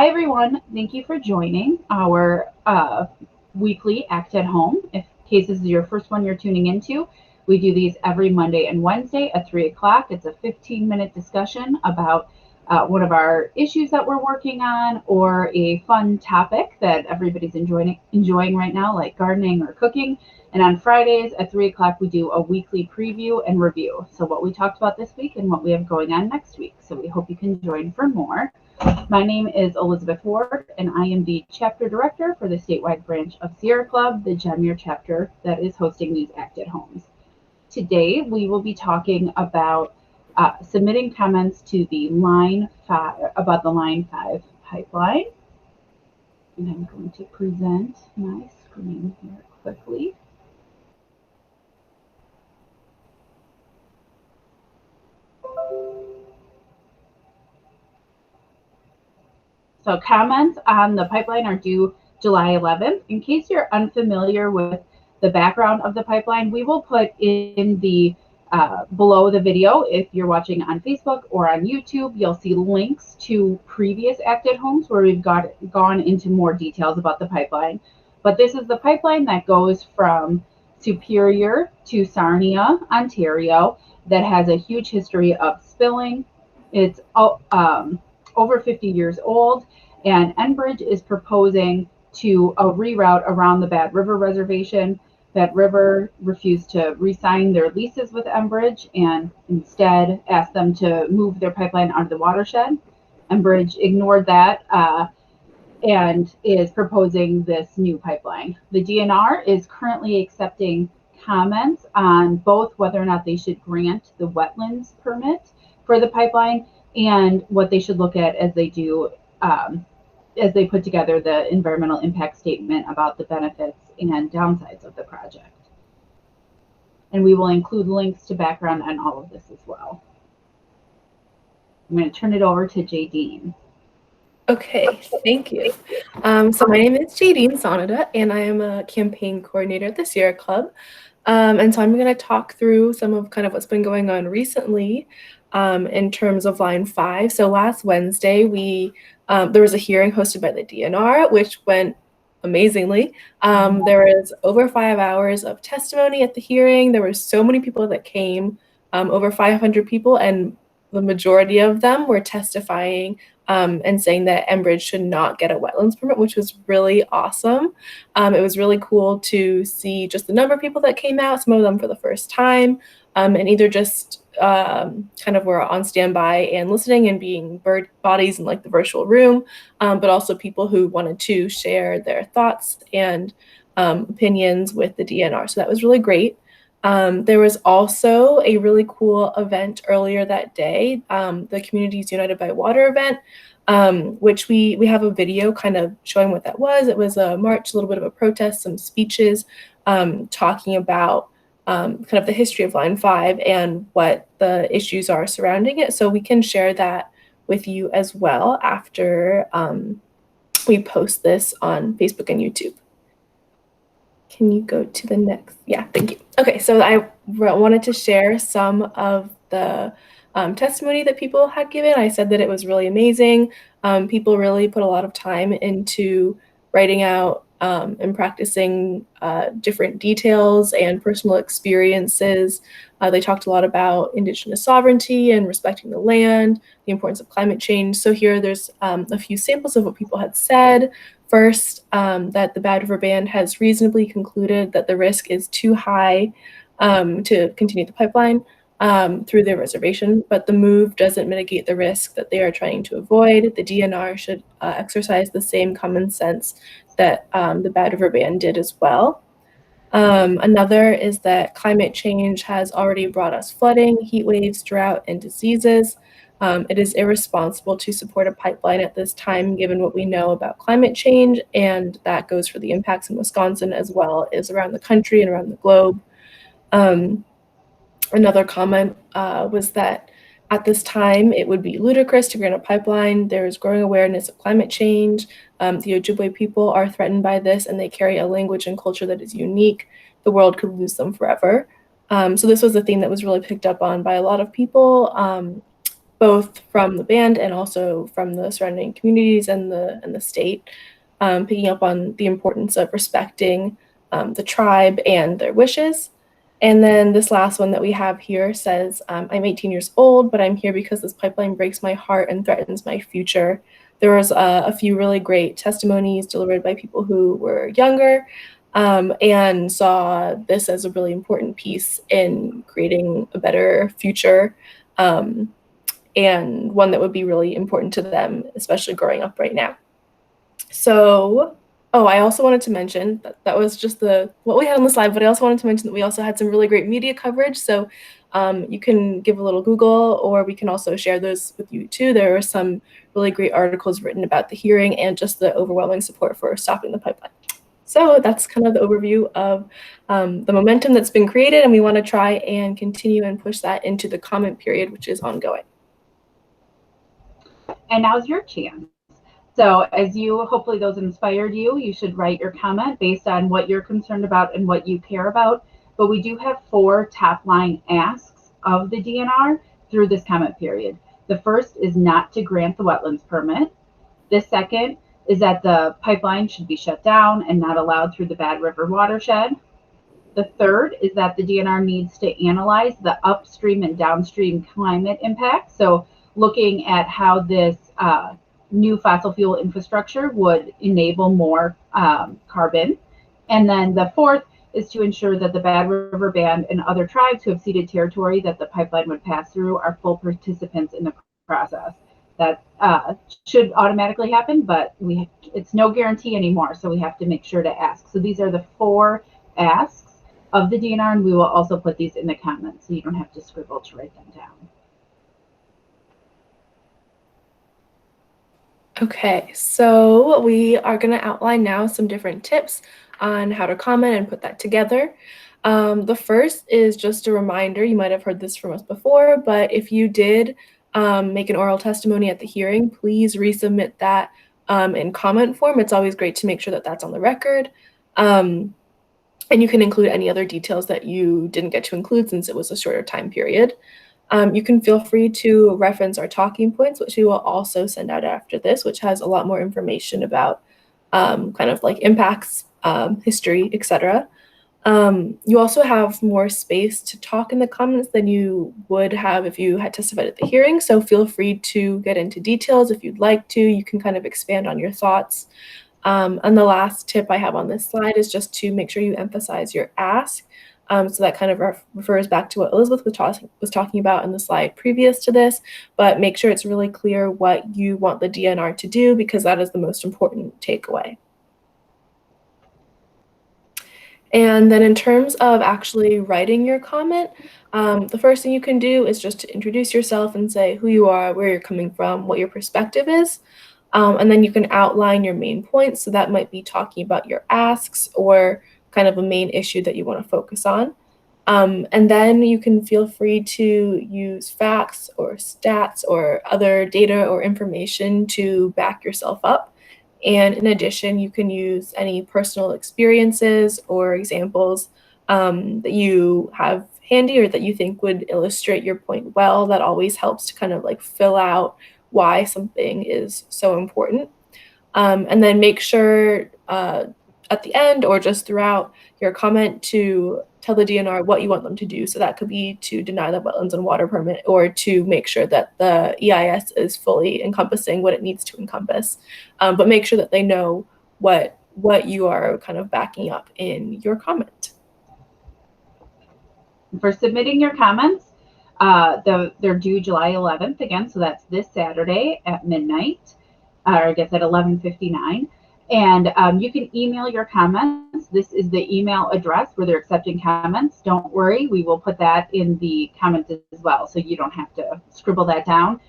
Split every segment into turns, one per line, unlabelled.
Hi, everyone. Thank you for joining our weekly Act at Home. In case this is your first one you're tuning into, we do these every Monday and Wednesday at 3 o'clock. It's a 15-minute discussion about one of our issues that we're working on or a fun topic that everybody's enjoying right now, like gardening or cooking. And on Fridays at 3 o'clock, we do a weekly preview and review. So, what we talked about this week and what we have going on next week. So, we hope you can join for more. My name is Elizabeth Ward, and I am the chapter director for the statewide branch of Sierra Club, the John Muir chapter that is hosting these Act at Homes. Today, we will be talking about submitting comments to the Line 5 about the Line 5 pipeline. And I'm going to present my screen here quickly. So comments on the pipeline are due July 11th. In case you're unfamiliar with the background of the pipeline, we will put in the below the video, if you're watching on Facebook or on YouTube, you'll see links to previous Act at Homes where we've gone into more details about the pipeline. But this is the pipeline that goes from Superior to Sarnia, Ontario, that has a huge history of spilling. It's over 50 years old, and Enbridge is proposing to a reroute around the Bad River Reservation. Bad River refused to re-sign their leases with Enbridge and instead asked them to move their pipeline out of the watershed. Enbridge ignored that and is proposing this new pipeline. The DNR is currently accepting comments on both whether or not they should grant the wetlands permit for the pipeline and what they should look at as they do as they put together the environmental impact statement about the benefits and downsides of the project. And we will include links to background on all of this as well. I'm going to turn it over to Jadine.
Okay, thank you. So my name is Jadine Sonada, and I am a campaign coordinator at the Sierra Club. And so I'm going to talk through some of kind of what's been going on recently in terms of Line 5. So last Wednesday, there was a hearing hosted by the DNR, which went amazingly. There was over 5 hours of testimony at the hearing. There were so many people that came, over 500 people, and the majority of them were testifying and saying that Enbridge should not get a wetlands permit, which was really awesome. It was really cool to see just the number of people that came out, some of them for the first time, and either just kind of were on standby and listening and being bird bodies in like the virtual room, but also people who wanted to share their thoughts and opinions with the DNR. So that was really great. There was also a really cool event earlier that day, the Communities United by Water event, which we have a video kind of showing what that was. It was a march, a little bit of a protest, some speeches talking about kind of the history of Line 5 and what the issues are surrounding it. So we can share that with you as well after we post this on Facebook and YouTube. Can you go to the next? Yeah, thank you. Okay, so I wanted to share some of the testimony that people had given. I said that it was really amazing. People really put a lot of time into writing out and practicing different details and personal experiences. They talked a lot about Indigenous sovereignty and respecting the land, the importance of climate change. So here there's a few samples of what people had said. First, that the Bad River Band has reasonably concluded that the risk is too high to continue the pipeline through their reservation, but the move doesn't mitigate the risk that they are trying to avoid. The DNR should exercise the same common sense that the Bad River Band did as well. Another is that climate change has already brought us flooding, heat waves, drought, and diseases. It is irresponsible to support a pipeline at this time, given what we know about climate change, and that goes for the impacts in Wisconsin as well as around the country and around the globe. Another comment was that at this time, it would be ludicrous to grant a pipeline. There is growing awareness of climate change. The Ojibwe people are threatened by this, and they carry a language and culture that is unique. The world could lose them forever. So this was a theme that was really picked up on by a lot of people. both from the band and also from the surrounding communities and the state, picking up on the importance of respecting the tribe and their wishes. And then this last one that we have here says, I'm 18 years old, but I'm here because this pipeline breaks my heart and threatens my future. There was a few really great testimonies delivered by people who were younger, and saw this as a really important piece in creating a better future, and one that would be really important to them, especially growing up right now. So, oh, I also wanted to mention that was just what we had on the slide, but I also wanted to mention that we also had some really great media coverage. So you can give a little Google, or we can also share those with you too. There are some really great articles written about the hearing and just the overwhelming support for stopping the pipeline. So that's kind of the overview of the momentum that's been created, and we want to try and continue and push that into the comment period, which is ongoing.
And now's your chance. So as hopefully those inspired you, you should write your comment based on what you're concerned about and what you care about. But we do have 4 top line asks of the DNR through this comment period. The first is not to grant the wetlands permit. The second is that the pipeline should be shut down and not allowed through the Bad River watershed. The third is that the DNR needs to analyze the upstream and downstream climate impacts. So looking at how this new fossil fuel infrastructure would enable more carbon. And then the fourth is to ensure that the Bad River Band and other tribes who have ceded territory that the pipeline would pass through are full participants in the process. That should automatically happen, but it's no guarantee anymore, so we have to make sure to ask. So these are the 4 asks of the DNR, and we will also put these in the comments so you don't have to scribble to write them down.
Okay, so we are going to outline now some different tips on how to comment and put that together. The first is just a reminder, you might have heard this from us before, but if you did make an oral testimony at the hearing, please resubmit that in comment form. It's always great to make sure that that's on the record. And you can include any other details that you didn't get to include since it was a shorter time period. You can feel free to reference our talking points, which we will also send out after this, which has a lot more information about kind of like impacts, history, etc. You also have more space to talk in the comments than you would have if you had testified at the hearing. So feel free to get into details if you'd like to. You can kind of expand on your thoughts. And the last tip I have on this slide is just to make sure you emphasize your ask. So that kind of refers back to what Elizabeth was talking about in the slide previous to this, but make sure it's really clear what you want the DNR to do, because that is the most important takeaway. And then in terms of actually writing your comment, the first thing you can do is just to introduce yourself and say who you are, where you're coming from, what your perspective is. And then you can outline your main points. So that might be talking about your asks or kind of a main issue that you want to focus on. And then you can feel free to use facts or stats or other data or information to back yourself up. And in addition, you can use any personal experiences or examples that you have handy or that you think would illustrate your point well. That always helps to kind of like fill out why something is so important. And then make sure at the end or just throughout your comment to tell the DNR what you want them to do. So that could be to deny the wetlands and water permit, or to make sure that the EIS is fully encompassing what it needs to encompass. But make sure that they know what you are kind of backing up in your comment.
For submitting your comments, they're due July 11th again, so that's this Saturday at midnight, or I guess at 11:59. And you can email your comments. This is the email address where they're accepting comments. Don't worry, we will put that in the comments as well, so you don't have to scribble that down.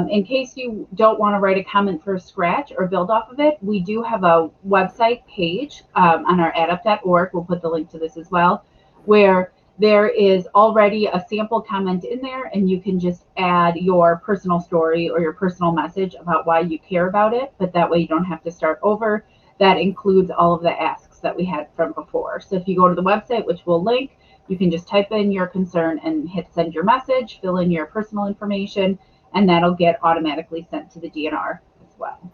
In case you don't want to write a comment from scratch or build off of it, we do have a website page on our addup.org. We'll put the link to this as well, where there is already a sample comment in there, and you can just add your personal story or your personal message about why you care about it, but that way you don't have to start over. That includes all of the asks that we had from before. So if you go to the website, which we'll link, you can just type in your concern and hit send your message, fill in your personal information, and that'll get automatically sent to the DNR as well.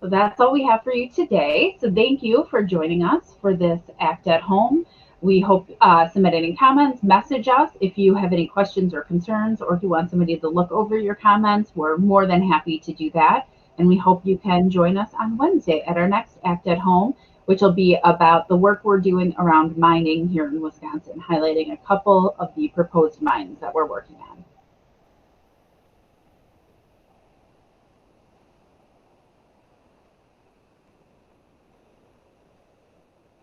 So that's all we have for you today. So thank you for joining us for this Act at Home. We hope submit any comments, message us if you have any questions or concerns, or if you want somebody to look over your comments. We're more than happy to do that. And we hope you can join us on Wednesday at our next Act at Home, which will be about the work we're doing around mining here in Wisconsin, highlighting a couple of the proposed mines that we're working on.